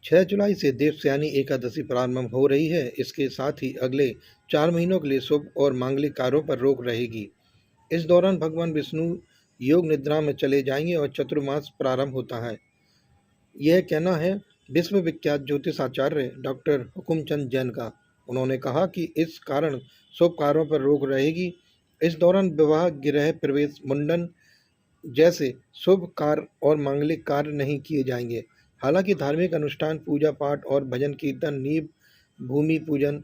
6 जुलाई से देवस्यानी एकादशी प्रारंभ हो रही है। इसके साथ ही अगले 4 महीनों के लिए शुभ और मांगलिक कार्यों पर रोक रहेगी। इस दौरान भगवान विष्णु योग निद्रा में चले जाएंगे और चातुर्मास प्रारंभ होता है। यह कहना है विश्व विख्यात ज्योतिषाचार्य डॉक्टर हुकुमचंद जैन का। उन्होंने कहा कि इस कारण शुभ कार्यों पर रोक रहेगी। इस दौरान विवाह, गृह प्रवेश, मुंडन जैसे शुभ कार्य और मांगलिक कार्य नहीं किए जाएंगे। हालांकि धार्मिक अनुष्ठान, पूजा पाठ और भजन कीर्तन, नींव, भूमि पूजन,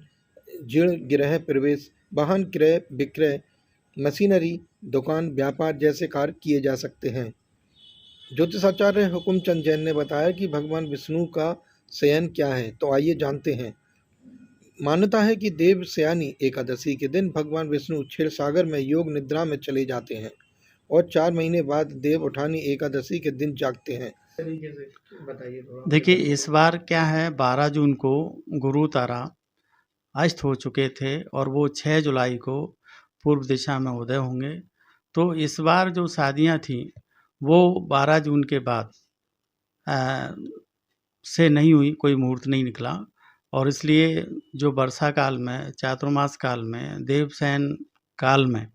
जीर्ण गृह प्रवेश, वाहन क्रय विक्रय, मशीनरी, दुकान, व्यापार जैसे कार्य किए जा सकते हैं। ज्योतिषाचार्य हुकुमचंद जैन ने बताया कि भगवान विष्णु का शयन क्या है, तो आइए जानते हैं। मान्यता है कि देवशयनी एकादशी के दिन भगवान विष्णु क्षीर सागर में योग निद्रा में चले जाते हैं और 4 महीने बाद देव उठानी एकादशी के दिन जागते हैं। तरीके से बताइए थोड़ा। देखिए, इस बार क्या है, 12 जून को गुरु तारा अस्त हो चुके थे और वो 6 जुलाई को पूर्व दिशा में उदय होंगे। तो इस बार जो शादियां थी वो 12 जून के बाद से नहीं हुई, कोई मुहूर्त नहीं निकला। और इसलिए जो वर्षा काल में, चातुर्मास काल में, देवशयन काल में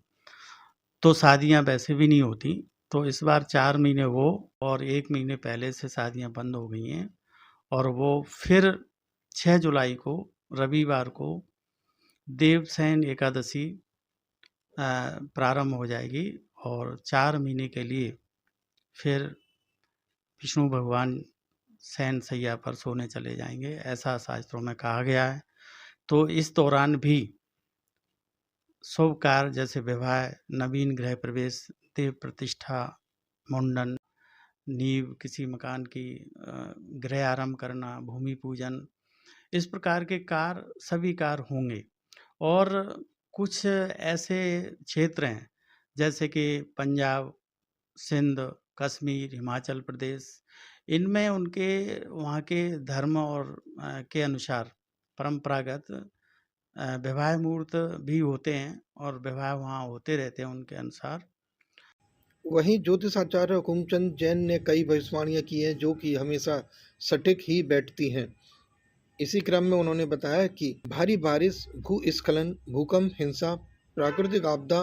तो शादियां वैसे भी नहीं होती। तो इस बार 4 महीने वो और 1 महीने पहले से शादियां बंद हो गई हैं और वो फिर 6 जुलाई को रविवार को देवशयन एकादशी प्रारंभ हो जाएगी और 4 महीने के लिए फिर विष्णु भगवान शयन शैया पर सोने चले जाएंगे, ऐसा शास्त्रों में कहा गया है। तो इस दौरान भी शुभ कार्य जैसे विवाह, नवीन गृह प्रवेश, देव प्रतिष्ठा, मुंडन, नींव किसी मकान की, गृह आरंभ करना, भूमि पूजन, इस प्रकार के कार्य सभी कार्य होंगे। और कुछ ऐसे क्षेत्र हैं जैसे कि पंजाब, सिंध, कश्मीर, हिमाचल प्रदेश, इनमें उनके वहाँ के धर्म और के अनुसार परंपरागत विवाह मुहूर्त भी होते हैं और विवाह वहाँ होते रहते हैं उनके अनुसार। वहीं ज्योतिषाचार्य हुकुमचंद जैन ने कई भविष्यवाणियां की हैं जो कि हमेशा सटीक ही बैठती हैं। इसी क्रम में उन्होंने बताया कि भारी बारिश, भूस्खलन, भूकंप, हिंसा, प्राकृतिक आपदा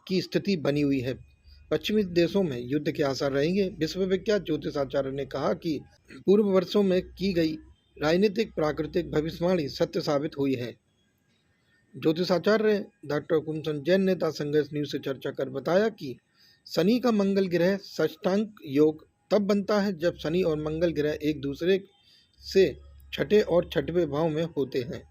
की स्थिति बनी हुई है। पश्चिमी देशों में युद्ध के आसार रहेंगे। विश्वविख्यात ज्योतिषाचार्य ने कहा कि पूर्व वर्षों में की गई राजनीतिक प्राकृतिक भविष्यवाणी सत्य साबित हुई है। ज्योतिषाचार्य डॉक्टर हुकुमचंद जैन ने द संघर्ष न्यूज से चर्चा कर बताया कि शनि का मंगल ग्रह षष्ठांग योग तब बनता है जब शनि और मंगल ग्रह एक दूसरे से छठे और छठवें भाव में होते हैं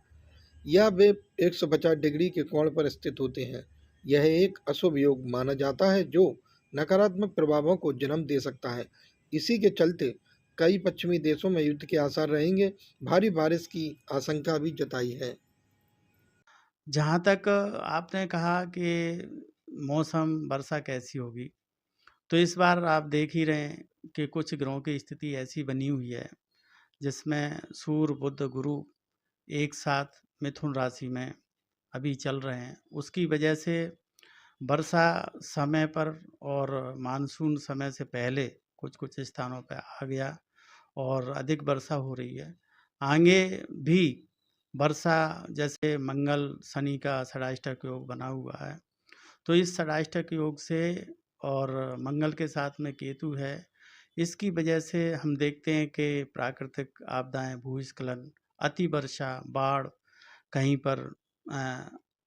या वे 150 डिग्री के कोण पर स्थित होते हैं। यह एक अशुभ योग माना जाता है जो नकारात्मक प्रभावों को जन्म दे सकता है। इसी के चलते कई पश्चिमी देशों में युद्ध के आसार रहेंगे। भारी बारिश की आशंका भी जताई है। जहाँ तक आपने कहा कि मौसम, वर्षा कैसी होगी, तो इस बार आप देख ही रहे हैं कि कुछ ग्रहों की स्थिति ऐसी बनी हुई है जिसमें सूर्य, बुध, गुरु एक साथ मिथुन राशि में अभी चल रहे हैं। उसकी वजह से वर्षा समय पर और मानसून समय से पहले कुछ स्थानों पर आ गया और अधिक वर्षा हो रही है। आगे भी वर्षा, जैसे मंगल शनि का षडाष्टक योग बना हुआ है, तो इस षडाष्टक योग से और मंगल के साथ में केतु है, इसकी वजह से हम देखते हैं कि प्राकृतिक आपदाएं, भूस्खलन, अति वर्षा, बाढ़, कहीं पर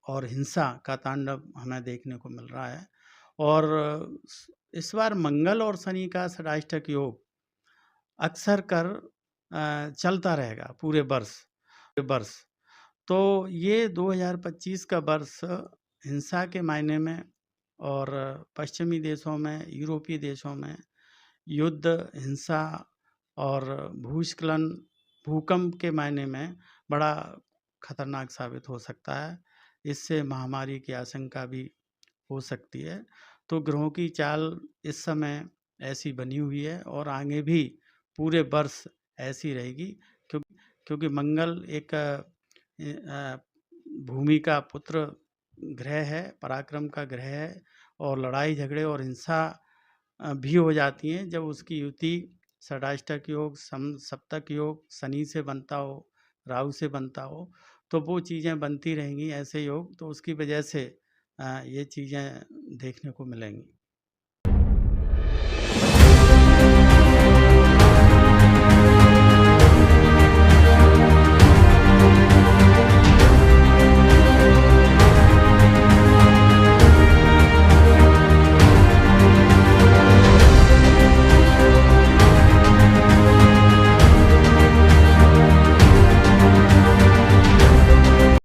और हिंसा का तांडव हमें देखने को मिल रहा है। और इस बार मंगल और शनि का षडाष्टक योग अक्सर कर चलता रहेगा पूरे वर्ष। तो ये 2025 का वर्ष हिंसा के मायने में और पश्चिमी देशों में, यूरोपीय देशों में युद्ध, हिंसा और भूस्खलन, भूकंप के मायने में बड़ा खतरनाक साबित हो सकता है। इससे महामारी की आशंका भी हो सकती है। तो ग्रहों की चाल इस समय ऐसी बनी हुई है और आगे भी पूरे वर्ष ऐसी रहेगी, क्योंकि मंगल एक भूमि का पुत्र ग्रह है, पराक्रम का ग्रह है और लड़ाई झगड़े और हिंसा भी हो जाती हैं जब उसकी युति षडाष्टक योग, सप्तक योग शनि से बनता हो, राहु से बनता हो, तो वो चीज़ें बनती रहेंगी ऐसे योग, तो उसकी वजह से ये चीज़ें देखने को मिलेंगी।